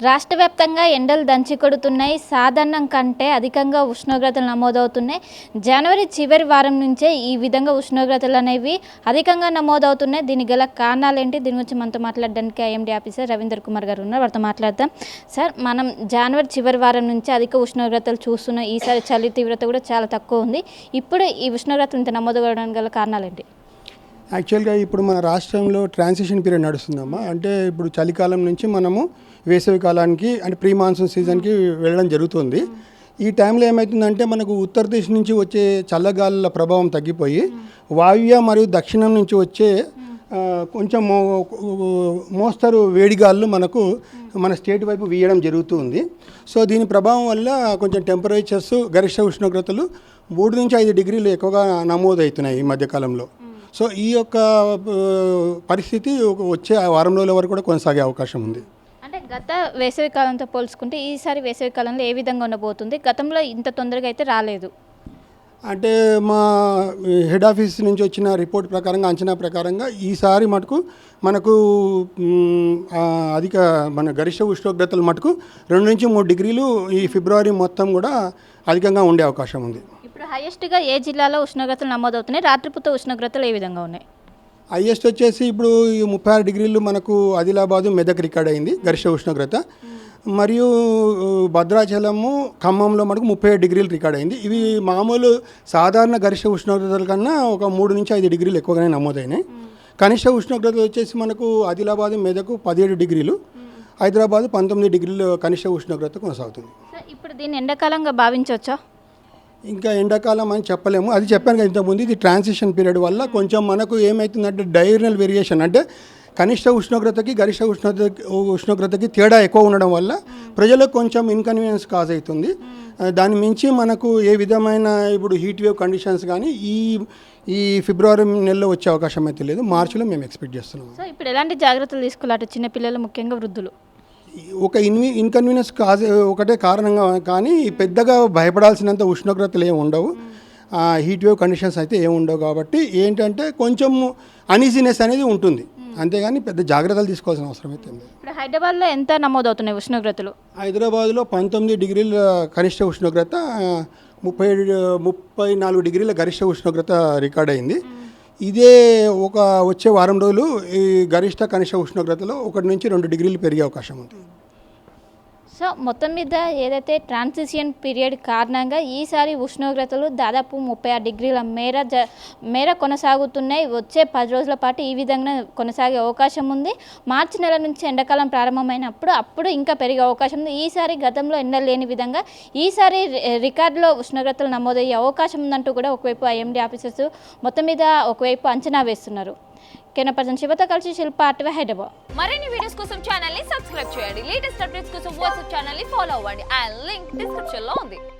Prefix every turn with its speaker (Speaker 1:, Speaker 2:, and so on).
Speaker 1: రాష్ట్ర వ్యాప్తంగా ఎండలు దంచి కొడుతున్నాయి. సాధారణం కంటే అధికంగా ఉష్ణోగ్రతలు నమోదవుతున్నాయి. జనవరి చివరి వారం నుంచే ఈ విధంగా ఉష్ణోగ్రతలు అనేవి అధికంగా నమోదవుతున్నాయి. దీనికి గల కారణాలు ఏంటి? దీని గురించి మనతో మాట్లాడడానికి ఐఎండీ ఆఫీసర్ రవీందర్ కుమార్ గారు ఉన్నారు. వారితో మాట్లాడదాం. సార్, మనం జనవరి చివరి వారం నుంచి అధిక ఉష్ణోగ్రతలు చూస్తున్నాం. ఈసారి చలి తీవ్రత కూడా చాలా తక్కువ ఉంది. ఇప్పుడు ఈ ఉష్ణోగ్రతలు ఇంత నమోదు కావడానికి గల కారణాలు ఏంటి?
Speaker 2: యాక్చువల్గా ఇప్పుడు మన రాష్ట్రంలో ట్రాన్సిషన్ పీరియడ్ నడుస్తుందమ్మా. అంటే ఇప్పుడు చలికాలం నుంచి మనము వేసవి కాలానికి అంటే ప్రీ మాన్సూన్ సీజన్కి వెళ్ళడం జరుగుతుంది. ఈ టైంలో ఏమవుతుందంటే మనకు ఉత్తర దిశ నుంచి వచ్చే చల్లగాలుల ప్రభావం తగ్గిపోయి వాయువ్య మరియు దక్షిణం నుంచి వచ్చే కొంచెం మోస్తరు వేడిగాళ్ళు మనకు మన స్టేట్ వైపు వీయడం జరుగుతుంది. సో దీని ప్రభావం వల్ల కొంచెం టెంపరేచర్స్ గరిష్ట ఉష్ణోగ్రతలు 3 నుంచి 5 డిగ్రీలు ఎక్కువగా నమోదవుతున్నాయి ఈ మధ్యకాలంలో. సో ఈ యొక్క పరిస్థితి వచ్చే వారం రోజుల వరకు కూడా కొనసాగే అవకాశం ఉంది.
Speaker 1: అంటే గత వేసవి కాలంతో పోల్చుకుంటే ఈసారి వేసవి కాలంలో ఏ విధంగా ఉండబోతుంది? గతంలో ఇంత తొందరగా అయితే రాలేదు.
Speaker 2: అంటే మా హెడ్ ఆఫీస్ నుంచి వచ్చిన రిపోర్ట్ ప్రకారంగా, అంచనా ప్రకారంగా ఈసారి మటుకు మనకు మన గరిష్ట ఉష్ణోగ్రతలు మటుకు 2 నుంచి 3 డిగ్రీలు ఈ ఫిబ్రవరి మొత్తం కూడా అధికంగా ఉండే అవకాశం ఉంది.
Speaker 1: ఇప్పుడు హైయెస్ట్గా ఏ జిల్లాలో ఉష్ణోగ్రతలు నమోదవుతున్నాయి? రాత్రిపూట ఉష్ణోగ్రతలు ఏ విధంగా ఉన్నాయి?
Speaker 2: హైయెస్ట్ వచ్చేసి ఇప్పుడు ఈ 36 డిగ్రీలు మనకు ఆదిలాబాదు, మెదక్ రికార్డ్ అయింది గరిష్ట ఉష్ణోగ్రత. మరియు భద్రాచలము, ఖమ్మంలో మనకు 37 డిగ్రీలు రికార్డ్ అయింది. ఇవి మామూలు సాధారణ గరిష్ట ఉష్ణోగ్రతల కన్నా ఒక 3 నుంచి 5 డిగ్రీలు ఎక్కువగానే నమోదైనాయి. కనిష్ట ఉష్ణోగ్రతలు వచ్చేసి మనకు ఆదిలాబాదు, మెదక్ 17 డిగ్రీలు, హైదరాబాదు 19 డిగ్రీలు కనిష్ట ఉష్ణోగ్రత కొనసాగుతుంది.
Speaker 1: ఇప్పుడు దీన్ని ఎండాకాలంగా భావించవచ్చా?
Speaker 2: ఇంకా ఎండాకాలం అని చెప్పలేము. అది చెప్పాను కదా ఇంతకుముందు, ఇది ట్రాన్సిషన్ పీరియడ్ వల్ల కొంచెం మనకు ఏమవుతుందంటే డైర్నల్ వేరియేషన్, అంటే కనిష్ట ఉష్ణోగ్రతకి గరిష్ట ఉష్ణోగ్రతకి తేడా ఎక్కువ ఉండడం వల్ల ప్రజలకు కొంచెం ఇన్కన్వీనియన్స్ కాజ్ అవుతుంది. దాని మించి మనకు ఏ విధమైన ఇప్పుడు హీట్ వేవ్ కండిషన్స్ కానీ ఈ ఫిబ్రవరి నెలలో వచ్చే అవకాశం అయితే లేదు. మార్చిలో మేము ఎక్స్పెక్ట్ చేస్తున్నాం.
Speaker 1: సో ఇప్పుడు ఎలాంటి జాగ్రత్తలు తీసుకోవాలి చిన్నపిల్లలు, ముఖ్యంగా వృద్ధులు?
Speaker 2: ఒక ఇన్కన్వీనియన్స్ ఒకటే కారణంగా, కానీ పెద్దగా భయపడాల్సినంత ఉష్ణోగ్రతలు ఏమి ఉండవు, హీట్ వేవ్ కండిషన్స్ అయితే ఏమి ఉండవు. కాబట్టి ఏంటంటే కొంచెం అనీజీనెస్ అనేది ఉంటుంది, అంతేగాని పెద్ద జాగ్రత్తలు తీసుకోవాల్సిన అవసరం అయితే ఉంది.
Speaker 1: ఇప్పుడు హైదరాబాద్లో ఎంత నమోదవుతున్నాయి ఉష్ణోగ్రతలు?
Speaker 2: హైదరాబాద్లో 19 డిగ్రీల కనిష్ట ఉష్ణోగ్రత, 34 డిగ్రీల గరిష్ట ఉష్ణోగ్రత రికార్డ్ అయింది. ఇదే వచ్చే వారం రోజులు ఈ గరిష్ట కనిష్ట ఉష్ణోగ్రతలో 1 నుంచి 2 డిగ్రీలు పెరిగే అవకాశం ఉంది.
Speaker 1: సో మొత్తం మీద ఏదైతే ట్రాన్సిషన్ పీరియడ్ కారణంగా ఈసారి ఉష్ణోగ్రతలు దాదాపు 36 డిగ్రీల మేర కొనసాగుతున్నాయి. వచ్చే 10 రోజుల పాటు ఈ విధంగా కొనసాగే అవకాశం ఉంది. మార్చి నెల నుంచి ఎండాకాలం ప్రారంభమైనప్పుడు ఇంకా పెరిగే అవకాశం ఉంది. ఈసారి గతంలో ఎండలు లేని విధంగా ఈసారి రికార్డులో ఉష్ణోగ్రతలు నమోదయ్యే అవకాశం ఉందంటూ కూడా ఒకవైపు ఐఎండీ ఆఫీసర్స్ మొత్తం మీద ఒకవైపు అంచనా వేస్తున్నారు. కెనపర్సన్ శివతో కలిసి శిల్ప ఆర్టీవీ, హైదరాబాద్.
Speaker 3: మరిన్ని వీడియోస్ కోసం ఛానల్ ని సబ్స్క్రైబ్ చేయండి. లేటెస్ట్ అప్డేట్స్ కోసం వాట్సాప్ ఛానల్ ని ఫాలో అవ్వండి. ఆ లింక్ డిస్క్రిప్షన్ లో ఉంది.